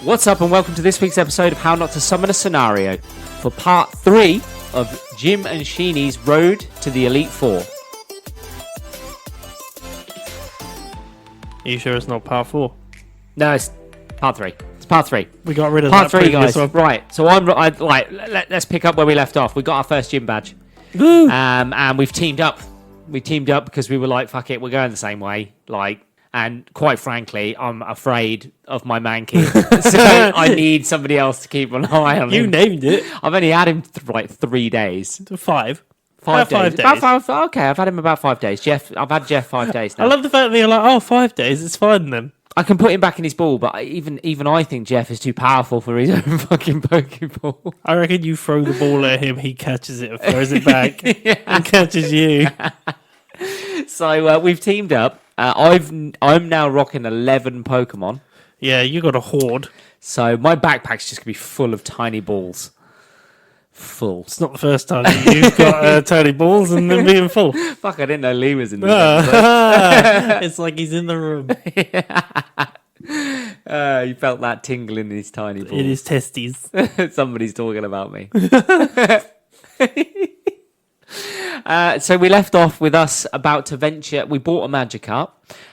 What's up and welcome to this week's episode of How Not to Summon a Scenario for part 3 of Jim and Sheeny's Road to the Elite Four. Are you sure it's not part 4? No, it's part 3. It's part 3. We got rid of part that 3, guys. one. Right, so let's pick up where we left off. We got our first gym badge. Woo! And we've teamed up. We teamed up because we were like, fuck it, we're going the same way. And quite frankly, I'm afraid of my Mankey. So I need somebody else to keep an eye on him. You named it. I've only had him 3 days. 5. 5 days. 5 days. About 5, okay, I've had him about 5 days. I've had Jeff 5 days now. I love the fact that you're like, 5 days, it's fine then. I can put him back in his ball, but even I think Jeff is too powerful for his own fucking Pokeball. I reckon you throw the ball at him, he catches it and throws it back and catches you. So we've teamed up. I'm now rocking 11 Pokemon. Yeah, you got a horde. So my backpack's just going to be full of tiny balls. Full. It's not the first time you've got tiny balls and them being full. Fuck, I didn't know Lee was in there. It's like he's in the room. You felt that tingle in his tiny balls. In his testes. Somebody's talking about me. So we left off with us about to venture. We bought a Magikarp,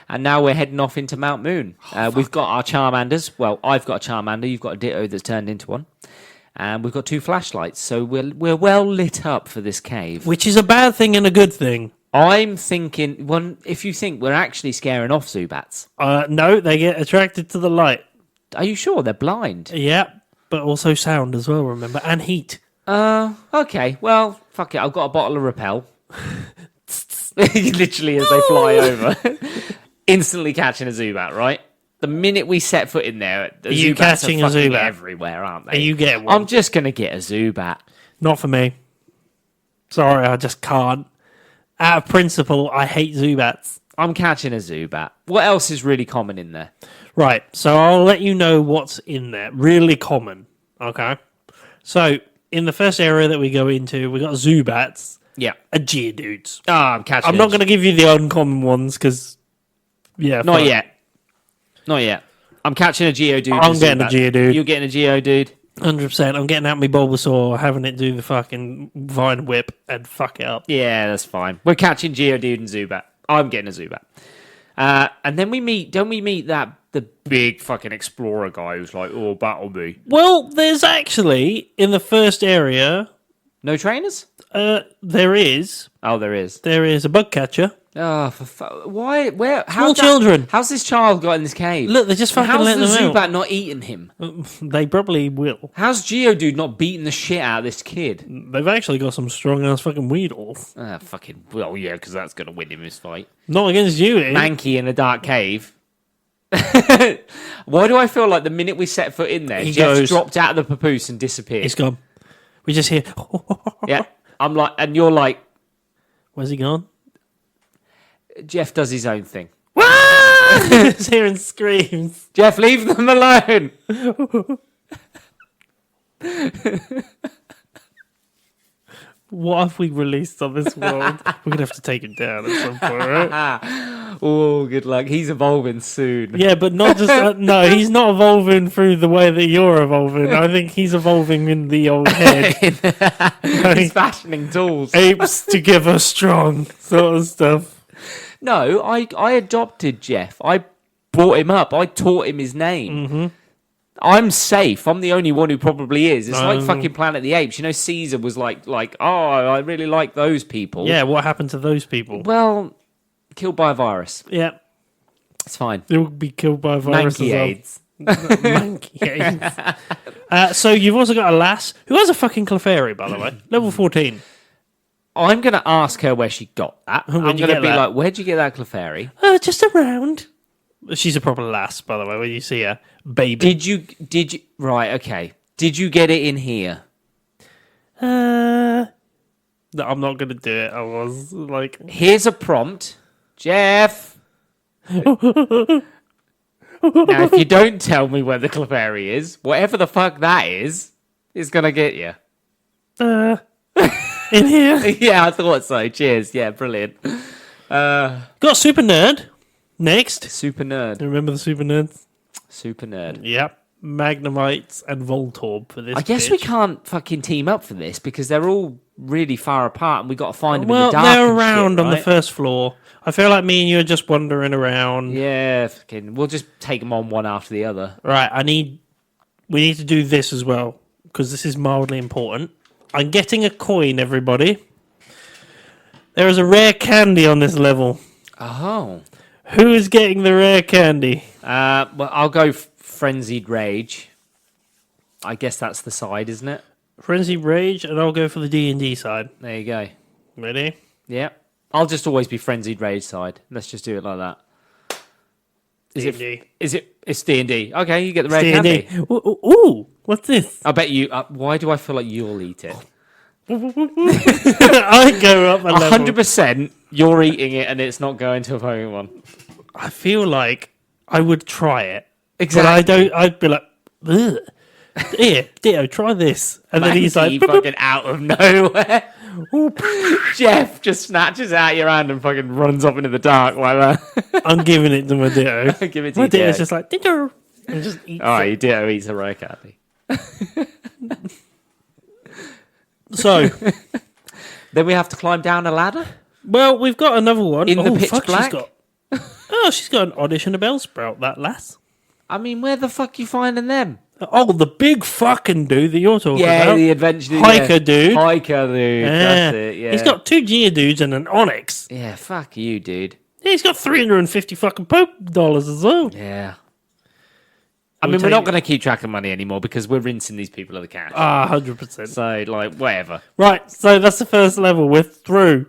and now we're heading off into Mount Moon. We've got our Charmanders. Well, I've got a Charmander. You've got a Ditto that's turned into one. And we've got 2 flashlights, so we're well lit up for this cave. Which is a bad thing and a good thing. I'm thinking, if you think we're actually scaring off Zubats. No, they get attracted to the light. Are you sure? They're blind. Yeah, but also sound as well, remember, and heat. Okay, well, fuck it. I've got a bottle of Repel. Literally as they fly over. Instantly catching a Zubat, right? The minute we set foot in there, the you Zubats catching are a fucking Zubat? everywhere, aren't they? Are you getting one? I'm just going to get a Zubat. Not for me. Sorry, I just can't. Out of principle, I hate Zubats. I'm catching a Zubat. What else is really common in there? Right, so I'll let you know what's in there. Really common, okay? So, in the first area that we go into, we got Zubats. Yeah. And Geodudes. I'm catching I'm not going to give you the uncommon ones, because, yeah. Not yet. Not yet. I'm catching a Geodude. I'm getting a Geodude. You're getting a Geodude. 100%. I'm getting out my Bulbasaur, having it do the fucking Vine Whip and fuck it up. Yeah, that's fine. We're catching Geodude and Zubat. I'm getting a Zubat. And then don't we meet the big fucking explorer guy who's like, oh, battle me. Well, there's actually, in the first area... No trainers? There is. Oh, there is. There is a bug catcher. Oh, why? Where? Small children. How's this child got in this cave? Look, they're just fucking letting them out. How's the Zubat not eating him? They probably will. How's Geodude not beating the shit out of this kid? They've actually got some strong-ass fucking Weedles. Well, yeah, because that's going to win him his fight. Not against you, eh? Mankey in a dark cave. Why do I feel like the minute we set foot in there, Jeff's dropped out of the papoose and disappeared? He's gone. We just hear... Yeah, I'm like... And you're like... Where's he gone? Jeff does his own thing. Just hearing screams. Jeff, leave them alone. What have we released on this world? We're going to have to take him down at some point, right? Oh, good luck. He's evolving soon. Yeah, but not just... no, he's not evolving through the way that you're evolving. I think he's evolving in the old head. He's fashioning tools. Apes together strong, sort of stuff. No, I adopted Jeff. I brought him up. I taught him his name. Mm-hmm. I'm safe. I'm the only one who probably is. It's like fucking Planet of the Apes. You know, Caesar was like, oh, I really like those people. Yeah, what happened to those people? Well, killed by a virus. Yeah. It's fine. They will be killed by a virus Mankey AIDS. Mankey AIDS. So you've also got a lass who has a fucking Clefairy, by the way. Level 14. I'm going to ask her where she got that. I'm going to be that? like, where'd you get that Clefairy? Just around. She's a proper lass, by the way, when you see her. Baby. Did you, right, okay. Did you get it in here? No, I'm not going to do it. I was like... Here's a prompt. Jeff. Now, if you don't tell me where the Clefairy is, whatever the fuck that is going to get you. In here? Yeah, I thought so. Cheers. Yeah, brilliant. Got Super Nerd next. Super Nerd. Remember the Super Nerds? Super Nerd. Yep. Magnemites, and Voltorb for this. I guess bitch. we can't fucking team up for this because they're all really far apart, and we got to find them in Well, the dark. they're and around shit, on the right? first floor. I feel like me and you are just wandering around. Yeah, fucking. We'll just take them on one after the other. Right, we need to do this as well, because this is mildly important. I'm getting a coin, everybody. There is a rare candy on this level. Oh. Who is getting the rare candy? Well, I'll go Frenzied Rage. I guess that's the side, isn't it? Frenzy Rage, and I'll go for the D&D side. There you go. Ready? Yeah. I'll just always be Frenzied Rage side. Let's just do it like that. D&D. It's D&D. Okay, you get the rare D&D. candy. Ooh, what's this? I bet you... why do I feel like you'll eat it? I go up a level. 100% you're eating it and it's not going to a Pokemon. I feel like I would try it. Exactly. But I'd be like, ugh. Here, Ditto, try this. And then he's like, Mankey fucking out of nowhere. Jeff just snatches out your hand and fucking runs off into the dark like that. I'm giving it to my Ditto. Give it to My you, Ditto's Ditto. just like, Ditto. And just eats Oh, it. you Ditto eats a rare candy. So, Then we have to climb down a ladder? well, we've got another one. In the pitch black? She's got an audition a Bellsprout, that lass. I mean, where the fuck you finding them? Oh, the big fucking dude that you're talking Yeah, about. the adventure dude. Hiker dude. Hiker dude. That's it, yeah. He's got 2 Geodudes and an Onyx. Yeah, fuck you, dude. He's got 350 fucking Poke dollars as well. Yeah. I We'll mean, we're take not it. going to keep track of money anymore because we're rinsing these people of the cash. 100%. So, like, whatever. Right, so that's the first level. We're through.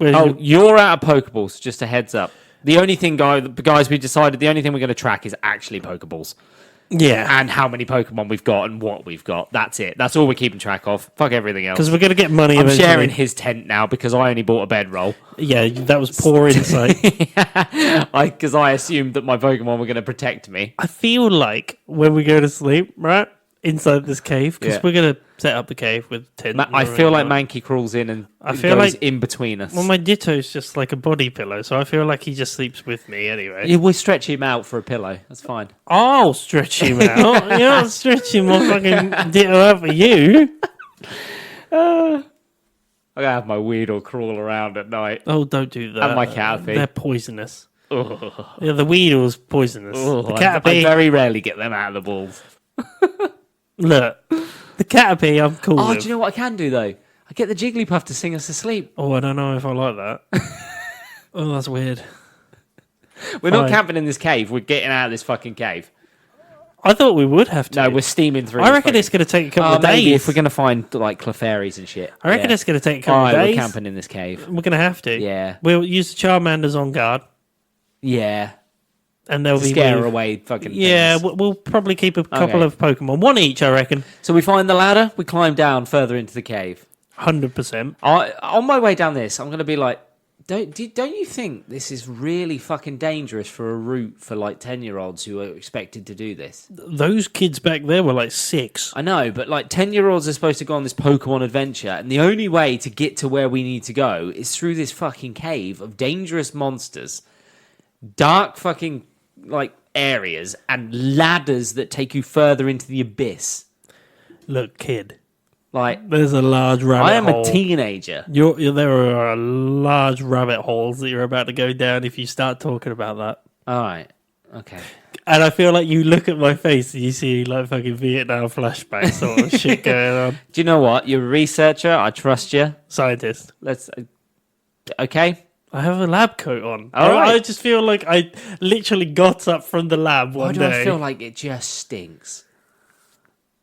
Oh, you're out of Pokeballs, just a heads up. The only thing, guys, we decided the only thing we're going to track is actually Pokeballs. yeah. And how many Pokemon we've got and what we've got. That's it. That's all we're keeping track of. Fuck everything else. Because we're going to get money I'm eventually. sharing his tent now because I only bought a bedroll. Yeah, that was poor insight. Because I assumed that my Pokemon were going to protect me. I feel like when we go to sleep, right, inside this cave, because Yeah. we're going to set up the cave with tent. I feel like Mankey crawls in and I feel goes like- in between us. Well, my Ditto's just like a body pillow, so I feel like he just sleeps with me anyway. Yeah, we'll stretch him out for a pillow. That's fine. I'll stretch him out. You're not stretching my fucking Ditto out for you. I'm going to have my Weedle crawl around at night. Oh, don't do that. And my Caterpie. They're poisonous. Ugh. Yeah, the Weedle's poisonous. Ugh, The I Caterpie, very rarely get them out of the balls. look, the Caterpie, I'm cool Oh, with. do you know what I can do, though? I get the Jigglypuff to sing us to sleep. Oh, I don't know if I like that. Oh, that's weird. We're not Fine. camping in this cave. We're getting out of this fucking cave. I thought we would have to. No, we're steaming through. I this reckon fucking- it's going to take a couple of maybe days. if we're going to find, like, Clefairies and shit. I reckon Yeah. it's going to take a All couple right, of we're days. camping in this cave. We're going to have to. Yeah. We'll use the Charmanders on guard, Yeah. and they'll To be scare with- away fucking Yeah, things. we'll probably keep a couple Okay. of Pokemon, one each, I reckon. So we find the ladder, we climb down further into the cave. 100%. On my way down this, I'm going to be like, don't you think this is really fucking dangerous for a route for like 10-year-olds who are expected to do this? Those kids back there were like 6. I know, but like 10-year-olds are supposed to go on this Pokemon adventure, and the only way to get to where we need to go is through this fucking cave of dangerous monsters, dark fucking like areas, and ladders that take you further into the abyss. Look, kid, Like, there's a large rabbit I am hole. a teenager. There are large rabbit holes that you're about to go down if you start talking about that. All right, okay. And I feel like you look at my face and you see like fucking Vietnam flashback sort of shit going on. Do you know what? You're a researcher. I trust you. Scientist. Let's. Okay. I have a lab coat on. All right. I just feel like I literally got up from the lab Why one do day. I feel like it just stinks?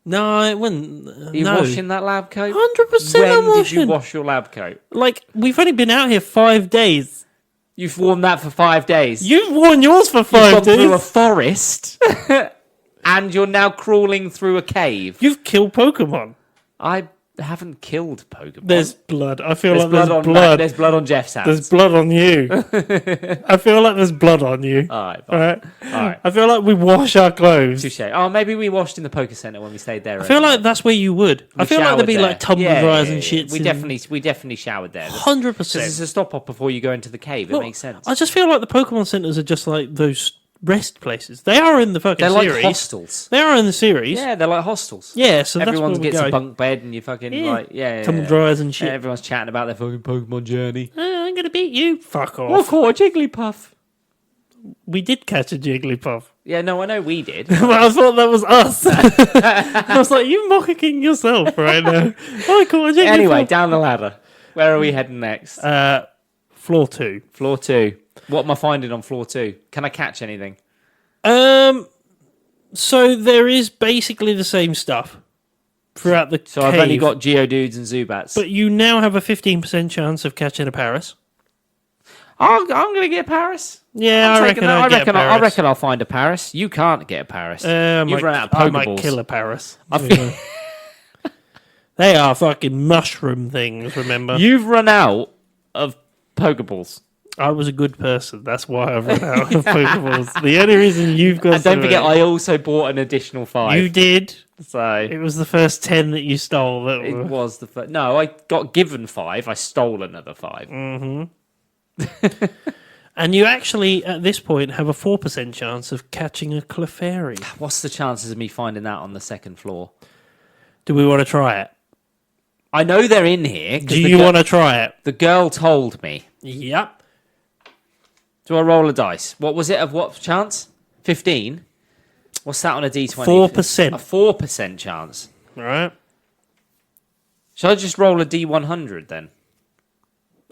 No, it wouldn't. Are you no. washing that lab coat? 100% When I'm did you washing. wash your lab coat? Like, we've only been out here 5 days. You've worn that for 5 days. You've worn yours for You've 5 gone through a days. forest, and you're now crawling through a cave. You've killed Pokemon. I haven't killed Pokemon. There's blood. I feel There's like blood there's on blood. There's blood on Jeff's hands. There's blood on you. I feel like there's blood on you. All right, All right. all right. I feel like we wash our clothes. Touche. Oh, maybe we washed in the Poké Center when we stayed there. I feel like that's where you would. I feel like there'd be there. like tumble dryers and shit. We definitely showered there. 100%. Because it's a stop off before you go into the cave. It Look, makes sense. I just feel like the Pokemon centers are just like those rest places. They are in the fucking They're series. like hostels. They are in the series. Yeah, they're like hostels. Yeah, so Everyone that's where we gets go. a bunk bed and you fucking Tumble dryers and shit. Everyone's chatting about their fucking Pokemon journey. I'm gonna beat you. Fuck I off. caught a Jigglypuff. We did catch a Jigglypuff. Yeah, no, I know we did. But I thought that was us. I was like, you mocking yourself right now. I caught a Jigglypuff. Anyway, down the ladder. Where are we heading next? Floor 2. Floor 2. What am I finding on floor 2? Can I catch anything? So there is basically the same stuff throughout the So cave, I've only got Geodudes and Zubats. but you now have a 15% chance of catching a Paris. I'm going to get Paris. Yeah, I reckon I'll get a Paris. I reckon I'll find a Paris. You can't get a Paris. You've run out of I Pokeballs. might kill a Paris. They are fucking mushroom things, remember? You've run out of Pokeballs. I was a good person. That's why I've run out of Pokeballs. The only reason you've got And don't forget, I also bought an additional 5. You did. So It was the first 10 that you stole. That it were... was the first. No, I got given 5. I stole another 5. And you actually, at this point, have a 4% chance of catching a Clefairy. What's the chances of me finding that on the second floor? Do we want to try it? I know they're in here. Do you want to try it? The girl told me. Yep. Do I roll a dice? What was it of what chance? 15? What's that on a D20? 4%. A 4% chance. All right. Shall I just roll a D100 then?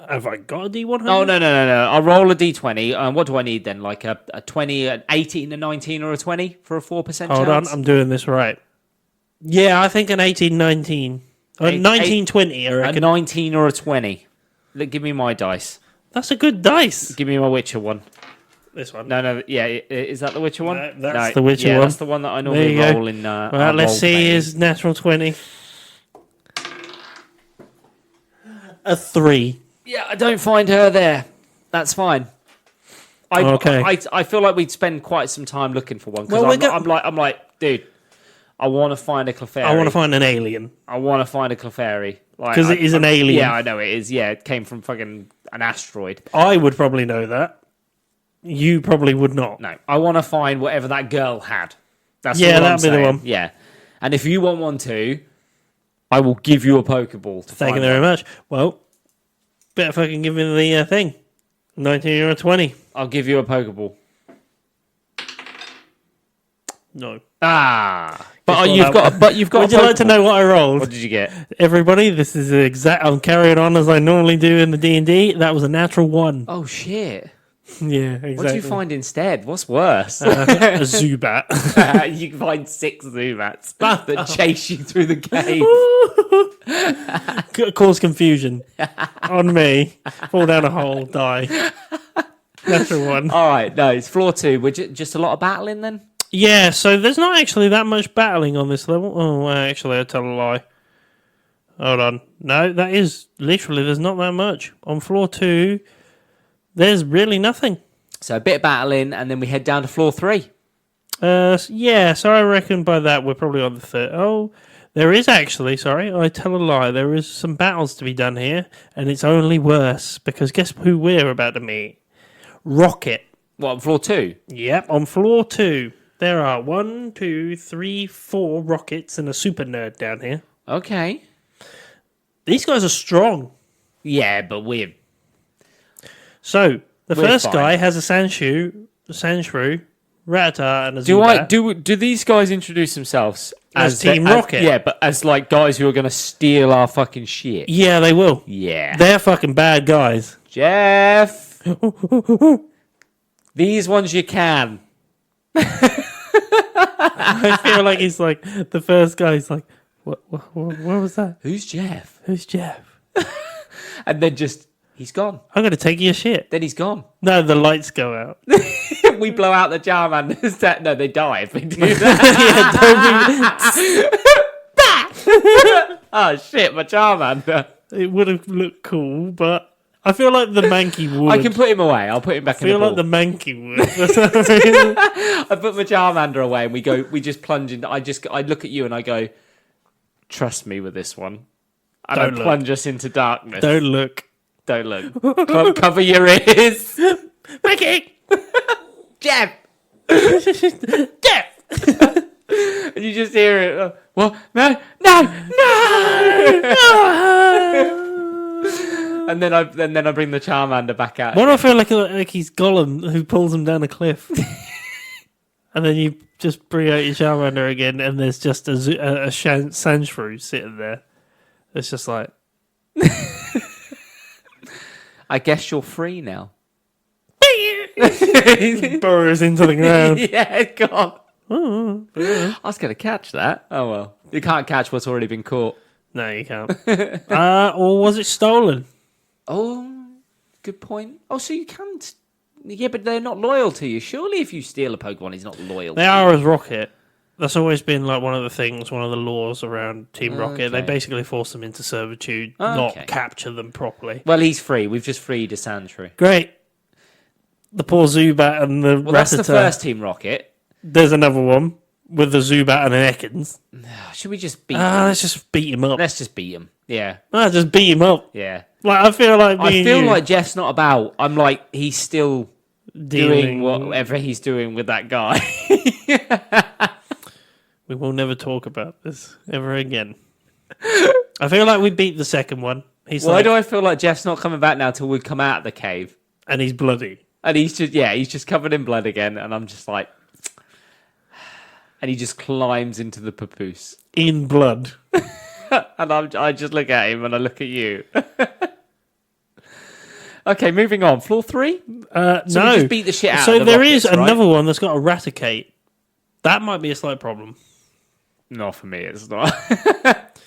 Have I got a D100? Oh, no. I'll roll a D20. What do I need then? Like a 20, an 18, a 19, or a 20 for a 4% chance? Hold on, I'm doing this right. Yeah, I think an 18, 19. Or 19, 20, I A reckon. 19 or a 20. Look, give me my dice. That's a good dice. Give me my Witcher one. This one. No, yeah, is that the Witcher one? No, that's the Witcher one. That's the one that I normally There you go. roll in. Well, let's see his natural 20. A 3. Yeah, I don't find her there. That's fine. Okay. I feel like we'd spend quite some time looking for one because Well, I'm like, dude, I want to find a Clefairy. I want to find an alien. I want to find a Clefairy. Because it is an alien. Yeah, I know it is. Yeah, it came from fucking an asteroid. I would probably know that. You probably would not. No, I want to find whatever that girl had. That's Yeah, all I'm that'd be the saying. one. Yeah, and if you want one too, I will give you a Pokeball. Thank you very much. Well, better fucking give me the thing. 19 or 20. I'll give you a Pokeball. No. But you've got. But you've got. Would you like to know what I rolled? What did you get? Everybody, this is I'm carrying on as I normally do in the D&D. That was a natural 1. Oh shit! Yeah, exactly. What did you find instead? What's worse? A Zubat. You can find 6 Zubats that chase you through the cave. Cause confusion. On me. Fall down a hole, die. Natural 1. All right, no, it's floor 2. We're just a lot of battling then. Yeah, so there's not actually that much battling on this level. Oh, actually, I tell a lie. Hold on. No, that is literally, there's not that much. On floor 2, there's really nothing. So a bit of battling, and then we head down to floor 3. Yeah, so I reckon by that we're probably on the third. Oh, there is actually, sorry, I tell a lie. There is some battles to be done here, and it's only worse, because guess who we're about to meet? Rocket. What, on floor 2? Yep, on floor 2. There are 1, 2, 3, 4 rockets and a super nerd down here. Okay. These guys are strong. Yeah, but we're So, the first fine. guy has a Sandshrew, Rattata, and a Zubat. do these guys introduce themselves As Team Rocket? Yeah, but as like guys who are going to steal our fucking shit. Yeah, they will. Yeah. They're fucking bad guys. Jeff. These ones you can. I feel like he's like, the first guy, he's like, what was that? Who's Jeff? Who's Jeff? And then he's gone. I'm going to take your shit. Then he's gone. No, the lights go out. We blow out the Charmanders. No, they die if we do that. Oh shit, my Charmander. It would have looked cool, but I feel like the Mankey would. I can put him away. I'll put him back I in the feel ball. like the Mankey would. For some reason. I put my Charmander away and we just plunge in. I look at you and I go, trust me with this one. And Don't I look. plunge us into darkness. Don't look. Don't look. Cover your ears. Mankey! Jeff! Death! And you just hear it. What? No! And then I bring the Charmander back out. Why do I feel like he's Gollum who pulls him down a cliff? And then you just bring out your Charmander again, and there's just a Sandshrew sitting there. It's just like... I guess you're free now. Burrows into the ground. Yeah, God. Oh, I was going to catch that. Oh, well. You can't catch what's already been caught. no, you can't. Or was it stolen? Oh, good point. Oh, so you can't... Yeah, but they're not loyal to you. Surely if you steal a Pokemon, he's not loyal They to are you. as Rocket. That's always been like one of the laws around Team Rocket. They Okay. basically force them into servitude, Okay. not capture them properly. Well, he's free. We've just freed a Sandshrew. Great. The poor Zubat and the Well, that's the Rattata. first Team Rocket. There's another one with the Zubat and an Ekans. Should we just beat him? Let's just beat him up. Let's just beat him. Yeah, Just beat him up. yeah. Like I feel like I feel like Jeff's not about. I'm like, he's still doing dealing. whatever he's doing with that guy. We will never talk about this ever again. I feel like we beat the second one. Why do I feel like Jeff's not coming back now till we come out of the cave? And he's bloody. And he's just covered in blood again. And I'm just like, and he just climbs into the papoose. In blood. And I just look at him and I look at you. Okay, moving on. Floor 3? No. We just beat the shit out So of the there rockets, is right? another one that's got a Raticate. That might be a slight problem. Not for me, it's not.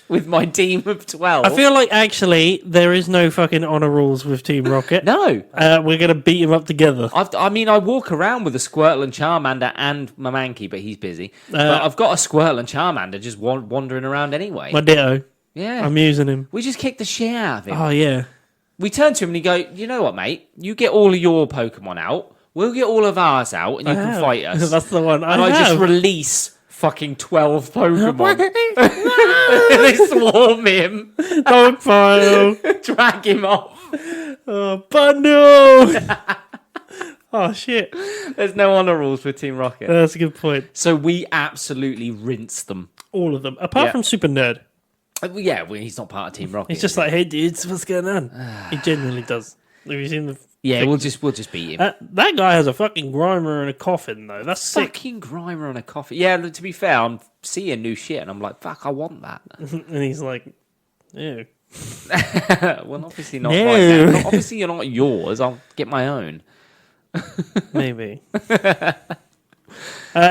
With my team of 12. I feel like actually there is no fucking honor rules with Team Rocket. No. We're going to beat him up together. I walk around with a Squirtle and Charmander and my Mankey, but he's busy. But I've got a Squirtle and Charmander just wandering around anyway. My Ditto. Yeah. I'm using him. We just kicked the shit out of him. Oh, yeah. We turn to him and he go, you know what, mate? You get all of your Pokemon out. We'll get all of ours out and you can fight us. That's the one. And I just release fucking 12 Pokemon. They swarm him. Dogpile. Drag him off. Oh, bundle. Oh, shit. There's no honor rules with Team Rocket. That's a good point. So we absolutely rinse them. All of them. Apart Yeah. from Super Nerd. Yeah, well, he's not part of Team Rocket. He's just like, hey, dudes, what's going on? He genuinely does. Have you seen the... Yeah, we'll just beat him. That guy has a fucking Grimer and a coffin, though. That's sick. Fucking Grimer on a coffee. Yeah, look, to be fair, I'm seeing new shit and I'm like, fuck, I want that. And he's like, ew. Well, obviously not No. right now. Obviously you're not yours. I'll get my own. Maybe.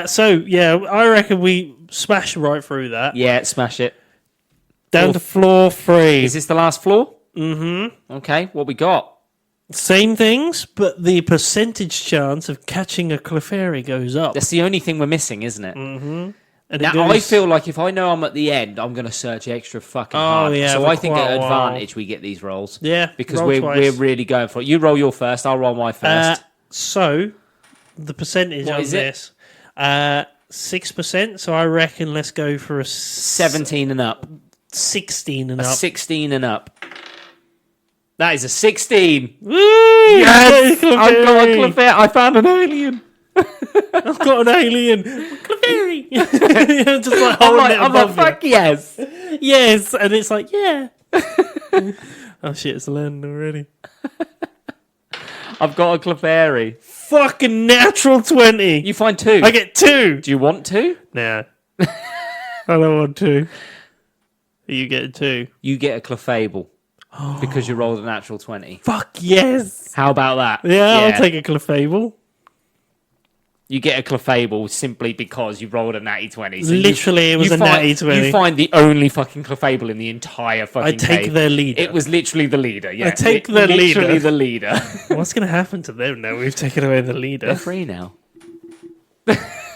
So, yeah, I reckon we smash right through that. Yeah, smash it. Down to floor 3. Is this the last floor? Mm-hmm. Okay, what we got? Same things, but the percentage chance of catching a Clefairy goes up. That's the only thing we're missing, isn't it? And it Now, goes- I feel like if I know I'm at the end, I'm going to search extra fucking hard. yeah, So for I think quite at a while. advantage we get these rolls. Yeah, Because roll we're twice. really going for it. You roll your first, I'll roll my first. So, the percentage What on is it? this, 6%. So I reckon let's go for a 17 and up. 16 and A up. 16 and up. That is a 16. Woo! Yes! Clefairy! I've got a Clefairy. I found an alien. I've got an alien. Clefairy! Just like I'm holding it like, above you. fuck yes. Yes, and it's like, yeah. Oh shit, it's landing already. I've got a Clefairy. Fucking natural 20. You find 2. I get 2. Do you want 2? Nah. I don't want 2. You get 2. You get a Clefable. Because you rolled a natural 20. Fuck yes. How about that? Yeah, I'll take a Clefable. You get a Clefable simply because you rolled a natty 20. So Literally, it was a natty 20. You find the only fucking Clefable in the entire fucking I take cave. their leader. It was literally the leader, yeah. I take the Literally leader. the leader. What's going to happen to them now? We've taken away the leader. They're free now.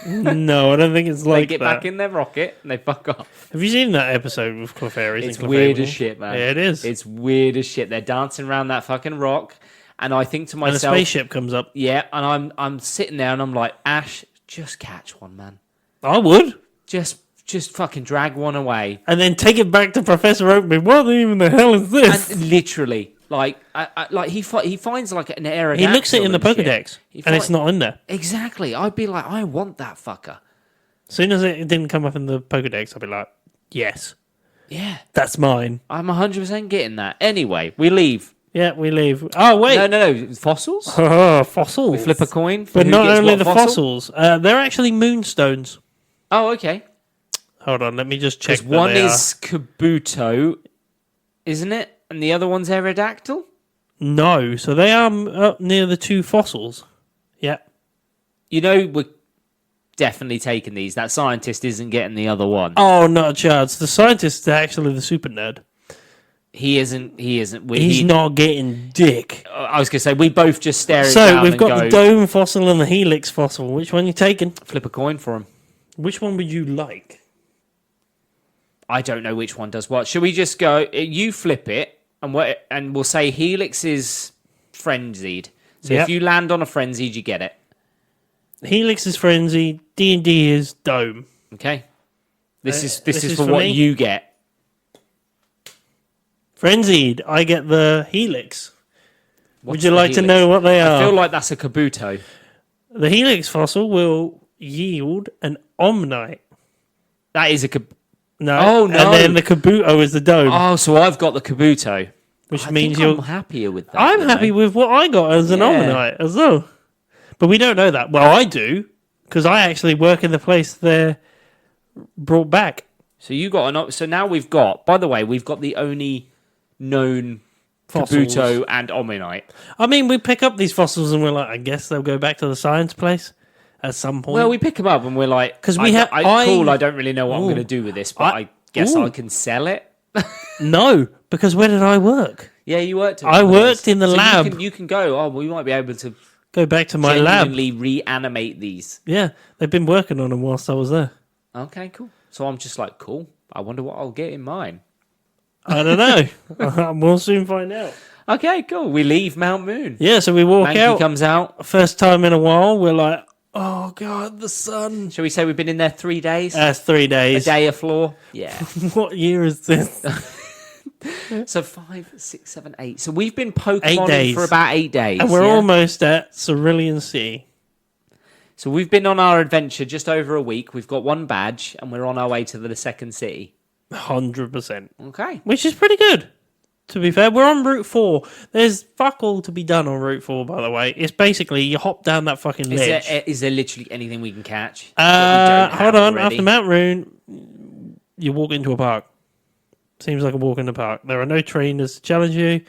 No, I don't think it's They like get that. back in their rocket and they fuck off. Have you seen that episode with Clefairies? It's and weird Clefable? as shit, man. Yeah, it is. It's weird as shit. They're dancing around that fucking rock, and I think to And a myself, spaceship comes up. yeah, and I'm sitting there and I'm like, Ash, just catch one, man. I would. Just fucking drag one away. And then take it back to Professor Oakman. What even the hell is this? And literally, Like, he finds like an Aerodactyl. He looks it in the and shit. Pokedex, and it's not in there. Exactly. I'd be like, I want that fucker. As soon as it didn't come up in the Pokedex, I'd be like, yes, Yeah. that's mine. I'm 100% getting that. Anyway, we leave. Yeah, we leave. Oh, wait. No. Fossils? Oh, fossils. We flip a coin for But who not gets only what the fossil? fossils, they're actually moonstones. Oh, okay. Hold on, let me just check. Because one is Kabuto, isn't it? And the other one's Aerodactyl? No, so they are up near the two fossils. Yeah. You know, we're definitely taking these. That scientist isn't getting the other one. Oh, not a chance. The scientist is actually the super nerd. He isn't. He's not getting dick. I was going to say, we both just stare So down we've and got go, the dome fossil and the helix fossil. Which one you taking? flip a coin for him. Which one would you like? I don't know which one does what. Should we just go, you flip it, and we'll say helix is frenzied. So Yep. if you land on a frenzied, you get it. Helix is frenzy. D&D is dome. Okay? This this is is for for what me? you get. Frenzied. I get the helix. What's Would you the like to helix? know what they are? I feel like that's a Kabuto. The helix fossil will yield an omnite. That is a No. Oh, no. And then the Kabuto is the dome, Oh, so I've got the Kabuto. which I means think you're. I'm happier with that. I'm you happy know. with what I got as an Yeah. omnite as well. But we don't know that. Well, I do, because I actually work in the place they're brought back. So you got so now we've got, by the way, we've got the only known Fossils. Kabuto and Ominite. I mean, we pick up these fossils and we're like, I guess they'll go back to the science place at some point. Well, we pick them up and we're like, 'Cause we have- cool, I don't really know what I'm Ooh. going to do with this, but I guess Ooh. I can sell it. No, because where did I work? Yeah, you worked. I worked in the lab. You can go. Oh, we might be able to Go back to my lab. genuinely reanimate these. Yeah, they've been working on them whilst I was there. Okay, cool. So I'm just like, cool. I wonder what I'll get in mine. I don't know. We'll soon find out. Okay, cool. We leave Mount Moon. Yeah, so we walk Mankey out. comes out. First time in a while, we're like, oh god, the sun. Shall we say we've been in there 3 days? That's 3 A days. day of floor. Yeah. What year is this? So 5, 6, 7, 8. So we've been Pokemon 8 days. for about 8 days. And we're yeah? almost at Cerulean Sea. So we've been on our adventure just over a week. We've got one badge, and we're on our way to the second city. 100%. Okay. Which is pretty good. To be fair, we're on Route 4. There's fuck all to be done on Route 4, by the way. It's basically you hop down that fucking ledge. Is there literally anything we can catch? that we don't Hold have on. already? After Mount Rune, you walk into a park. Seems like a walk in the park. There are no trainers to challenge you.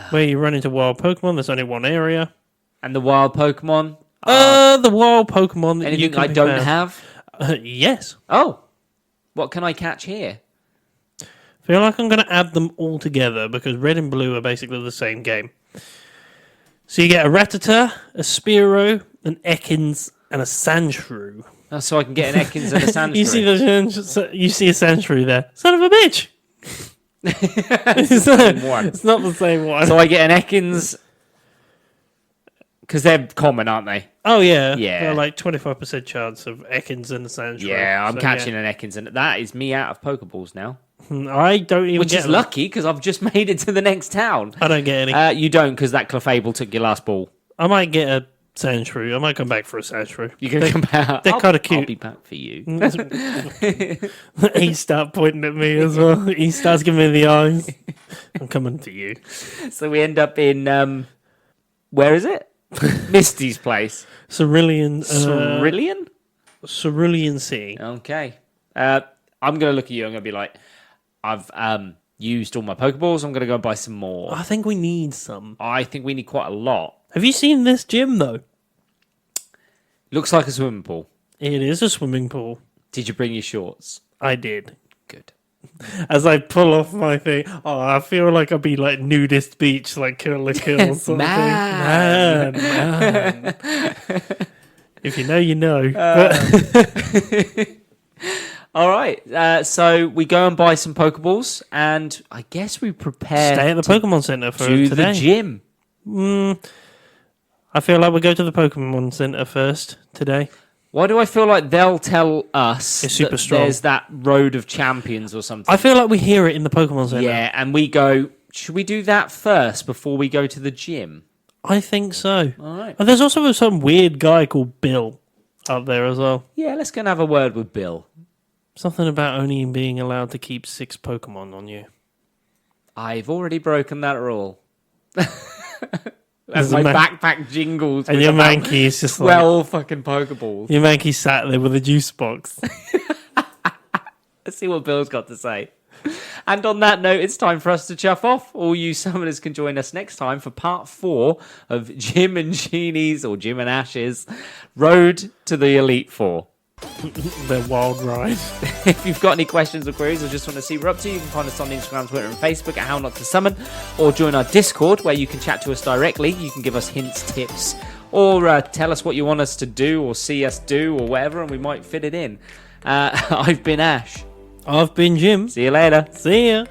Where you run into wild Pokemon, there's only one area. And the wild Pokemon? The wild Pokemon that you Anything can I pick don't out. have? Yes. Oh. What can I catch here? Feel like I'm going to add them all together because red and blue are basically the same game. So you get a Rattata, a Spearow, an Ekans, and a Sandshrew. Oh, so I can get an Ekans and a Sandshrew. You see a Sandshrew there. Son of a bitch! one. It's not the same one. So I get an Ekans... Because they're common, aren't they? Oh, yeah. Yeah. They're like 25% chance of Ekans and a Sandshrew. Yeah, I'm So, catching an Ekans. And that is me out of Pokeballs now. I don't even Which get is them. lucky, because I've just made it to the next town. I don't get any. You don't, because that Clefable took your last ball. I might get a Sandshrew. I might come back for a Sandshrew. You can come back. they're kinda cute. I'll be back for you. He starts pointing at me as well. He starts giving me the eyes. I'm coming to you. So we end up in... where is it? Misty's place. Cerulean. Cerulean? Cerulean Sea. Okay. I'm going to look at you. I'm going to be like, I've used all my Pokeballs. I'm going to go and buy some more. I think we need some. I think we need quite a lot. Have you seen this gym, though? Looks like a swimming pool. It is a swimming pool. Did you bring your shorts? I did. Good. As I pull off my thing, I feel like I'll be like nudist beach, like Kill la Kill Yes, sort man. of thing. Man. If you know, you know. All right. So we go and buy some Pokeballs, and I guess we prepare Stay at the Pokemon Center for to today. the gym. I feel like we go to the Pokemon Center first today. Why do I feel like they'll tell us It's super that strong. there's that road of champions or something? I feel like we hear it in the Pokemon Center. Yeah, and we go, Should we do that first before we go to the gym? I think so. All right. And there's also some weird guy called Bill up there as well. Yeah, let's go and have a word with Bill. Something about only being allowed to keep 6 Pokemon on you. I've already broken that rule. As There's a my man- backpack jingles And with your about Mankey is just 12 fucking Pokeballs. Your Mankey sat there with a juice box. Let's see what Bill's got to say. And on that note, it's time for us to chuff off. All you summoners can join us next time for part 4 of Jim and Sheeny's, or Jim and Ash's, Road to the Elite Four. Their wild ride. If you've got any questions or queries or just want to see what we're up to, you can find us on Instagram, Twitter and Facebook at How Not to Summon, or join our Discord where you can chat to us directly. You can give us hints, tips, or tell us what you want us to do or see us do or whatever, and we might fit it in. I've been Ash. I've been Jim. See you later. See ya.